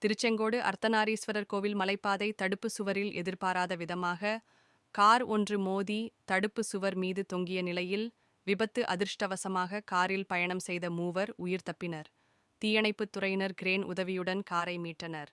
திருச்செங்கோடு அர்த்தநாரீஸ்வரர் கோவில் மலைப்பாதை தடுப்பு சுவரில் எதிர்பாராத விதமாக கார் ஒன்று மோதி தடுப்பு சுவர் மீது தொங்கிய நிலையில் விபத்து. அதிர்ஷ்டவசமாக காரில் பயணம் செய்த மூவர் உயிர் தப்பினர். தீயணைப்புத் துறையினர் கிரேன் உதவியுடன் காரை மீட்டனர்.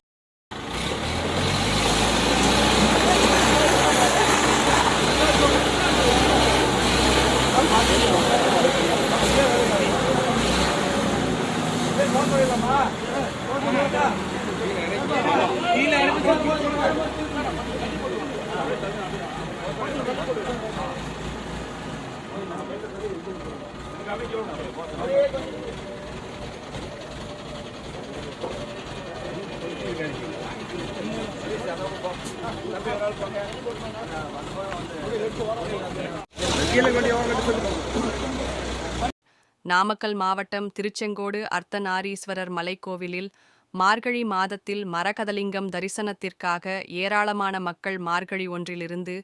நாமக்கல் மாவட்டம் திருச்செங்கோடு அர்த்தநாரீஸ்வரர் மலைக்கோவிலில் மார்கழி மாதத்தில் மரகதலிங்கம் தரிசனத்திற்காக ஏராளமான மக்கள் மார்கழி ஒன்றிலிருந்து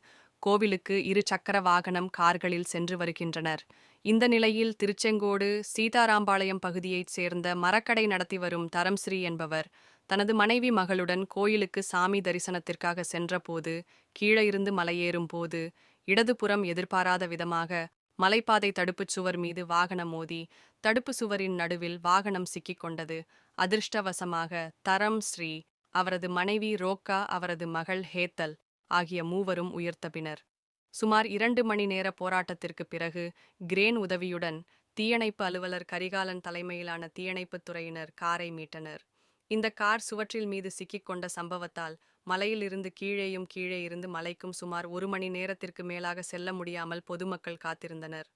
கோவிலுக்கு 2 சக்கர வாகனம் கார்களில் சென்று வருகின்றனர். இந்த நிலையில் திருச்செங்கோடு சீதாராம்பாளையம் பகுதியைச் சேர்ந்த மரக்கடை நடத்தி வரும் தரம்ஸ்ரீ என்பவர் தனது மனைவி மகளுடன் கோயிலுக்கு சாமி தரிசனத்திற்காக சென்றபோது கீழே இருந்து மலையேறும் போது இடதுபுறம் எதிர்பாராத விதமாக மலைப்பாதை தடுப்புச் சுவர் மீது வாகனம் மோதி தடுப்பு சுவரின் நடுவில் வாகனம் சிக்கிக் கொண்டது. அதிர்ஷ்டவசமாக தரம்ஸ்ரீ, அவரது மனைவி ரோக்கா, அவரது மகள் ஹேத்தல் ஆகிய மூவரும் உயிர் தப்பினர். சுமார் 2 மணி நேர போராட்டத்திற்கு பிறகு கிரேன் உதவியுடன் தீயணைப்பு அலுவலர் கரிகாலன் தலைமையிலான தீயணைப்புத் துறையினர் காரை மீட்டனர். இந்த கார் சுவற்றில் மீது சிக்கிக் கொண்ட சம்பவத்தால் மலையில் இருந்து கீழே இருந்து மலைக்கும் சுமார் 1 மணி நேரத்திற்கு மேலாக செல்ல முடியாமல் பொதுமக்கள் காத்திருந்தனர்.